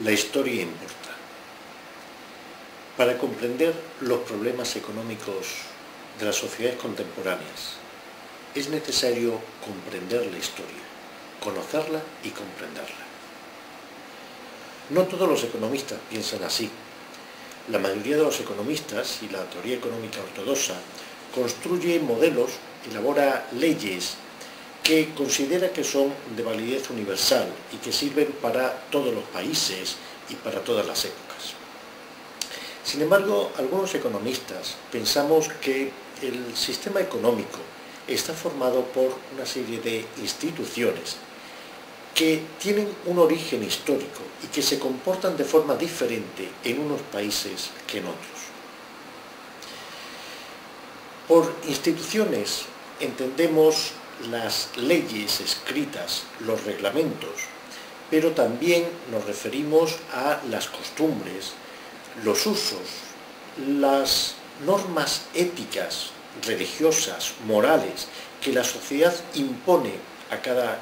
La historia importa. Para comprender los problemas económicos de las sociedades contemporáneas, es necesario comprender la historia, conocerla y comprenderla. No todos los economistas piensan así. La mayoría de los economistas y la teoría económica ortodoxa construye modelos, elabora leyes que considera que son de validez universal y que sirven para todos los países y para todas las épocas. Sin embargo, algunos economistas pensamos que el sistema económico está formado por una serie de instituciones que tienen un origen histórico y que se comportan de forma diferente en unos países que en otros. Por instituciones entendemos las leyes escritas, los reglamentos, pero también nos referimos a las costumbres, los usos, las normas éticas, religiosas, morales, que la sociedad impone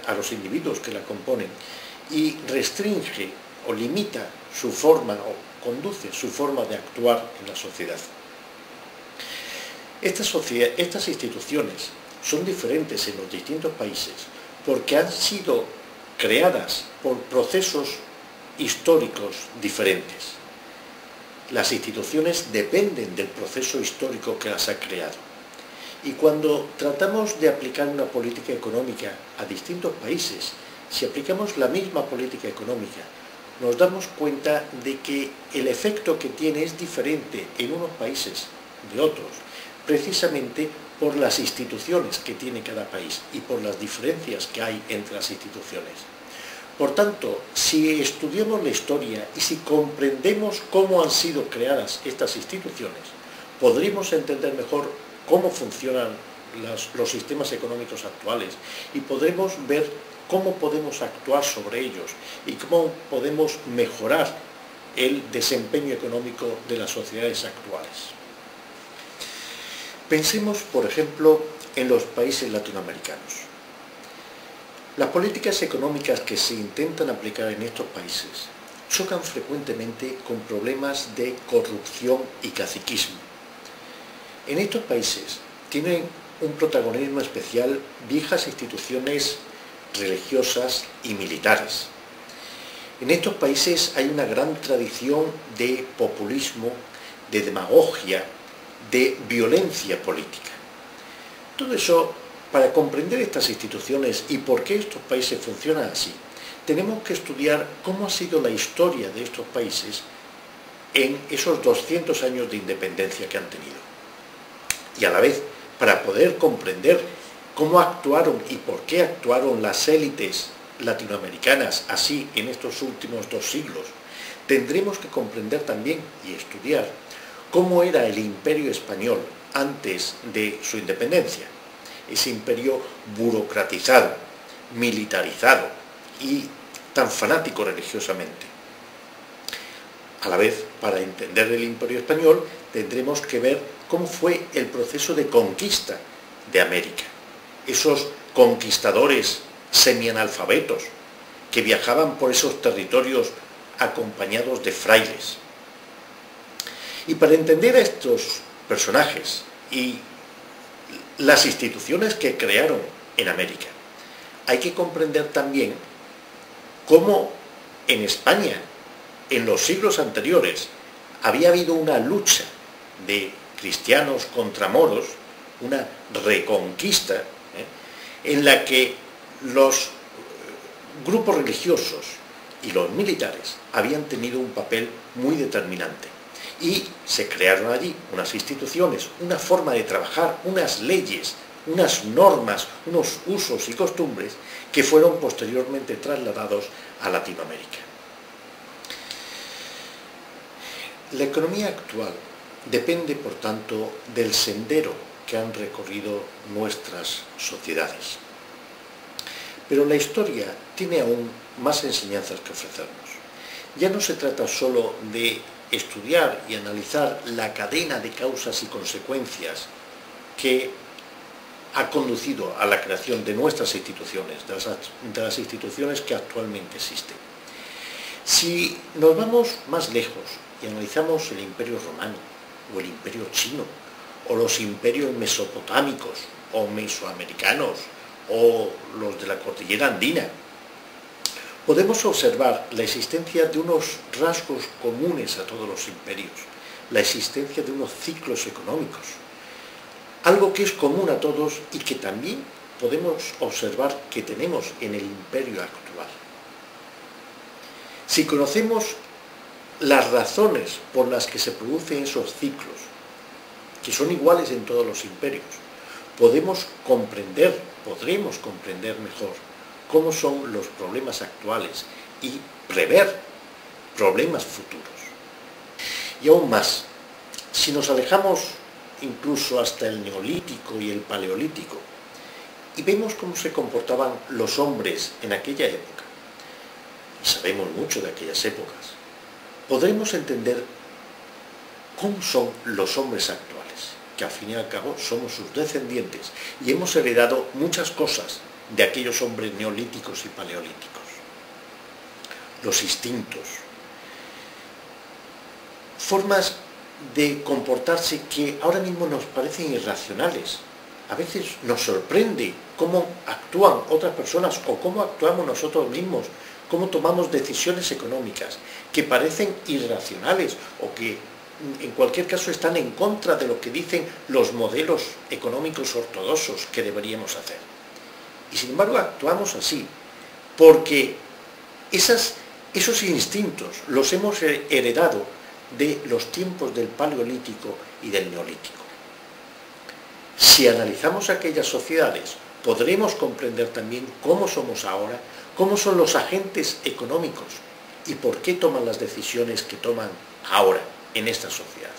a los individuos que la componen y restringe o limita su forma o conduce su forma de actuar en la sociedad. Estas instituciones son diferentes en los distintos países porque han sido creadas por procesos históricos diferentes. Las instituciones dependen del proceso histórico que las ha creado. Y cuando tratamos de aplicar una política económica a distintos países, si aplicamos la misma política económica, nos damos cuenta de que el efecto que tiene es diferente en unos países de otros, precisamente por las instituciones que tiene cada país y por las diferencias que hay entre las instituciones. Por tanto, si estudiamos la historia y si comprendemos cómo han sido creadas estas instituciones, podremos entender mejor cómo funcionan los sistemas económicos actuales y podremos ver cómo podemos actuar sobre ellos y cómo podemos mejorar el desempeño económico de las sociedades actuales. Pensemos, por ejemplo, en los países latinoamericanos. Las políticas económicas que se intentan aplicar en estos países chocan frecuentemente con problemas de corrupción y caciquismo. En estos países tienen un protagonismo especial viejas instituciones religiosas y militares. En estos países hay una gran tradición de populismo, de demagogia, de violencia política. Todo eso, para comprender estas instituciones y por qué estos países funcionan así, tenemos que estudiar cómo ha sido la historia de estos países en esos 200 años de independencia que han tenido. Y a la vez, para poder comprender cómo actuaron y por qué actuaron las élites latinoamericanas así en estos últimos 2 siglos, tendremos que comprender también y estudiar cómo era el imperio español antes de su independencia. Ese imperio burocratizado, militarizado y tan fanático religiosamente. A la vez, para entender el imperio español, tendremos que ver cómo fue el proceso de conquista de América. Esos conquistadores semianalfabetos que viajaban por esos territorios acompañados de frailes. Y para entender a estos personajes y las instituciones que crearon en América, hay que comprender también cómo en España, en los siglos anteriores, había habido una lucha de cristianos contra moros, una reconquista, en la que los grupos religiosos y los militares habían tenido un papel muy determinante. Y se crearon allí unas instituciones, una forma de trabajar, unas leyes, unas normas, unos usos y costumbres que fueron posteriormente trasladados a Latinoamérica. La economía actual depende, por tanto, del sendero que han recorrido nuestras sociedades. Pero la historia tiene aún más enseñanzas que ofrecernos. Ya no se trata solo de estudiar y analizar la cadena de causas y consecuencias que ha conducido a la creación de nuestras instituciones, de las instituciones que actualmente existen. Si nos vamos más lejos y analizamos el Imperio Romano, o el Imperio Chino, o los imperios mesopotámicos, o mesoamericanos, o los de la cordillera andina, podemos observar la existencia de unos rasgos comunes a todos los imperios, la existencia de unos ciclos económicos, algo que es común a todos y que también podemos observar que tenemos en el imperio actual. Si conocemos las razones por las que se producen esos ciclos, que son iguales en todos los imperios, podremos comprender mejor cómo son los problemas actuales y prever problemas futuros. Y aún más, si nos alejamos incluso hasta el Neolítico y el Paleolítico, y vemos cómo se comportaban los hombres en aquella época, y sabemos mucho de aquellas épocas, podremos entender cómo son los hombres actuales, que al fin y al cabo somos sus descendientes y hemos heredado muchas cosas de aquellos hombres neolíticos y paleolíticos. Los instintos, formas de comportarse que ahora mismo nos parecen irracionales. A veces nos sorprende cómo actúan otras personas o cómo actuamos nosotros mismos, cómo tomamos decisiones económicas que parecen irracionales o que en cualquier caso están en contra de lo que dicen los modelos económicos ortodoxos que deberíamos hacer. Y sin embargo actuamos así, porque esos instintos los hemos heredado de los tiempos del Paleolítico y del Neolítico. Si analizamos aquellas sociedades, podremos comprender también cómo somos ahora, cómo son los agentes económicos y por qué toman las decisiones que toman ahora en esta sociedad.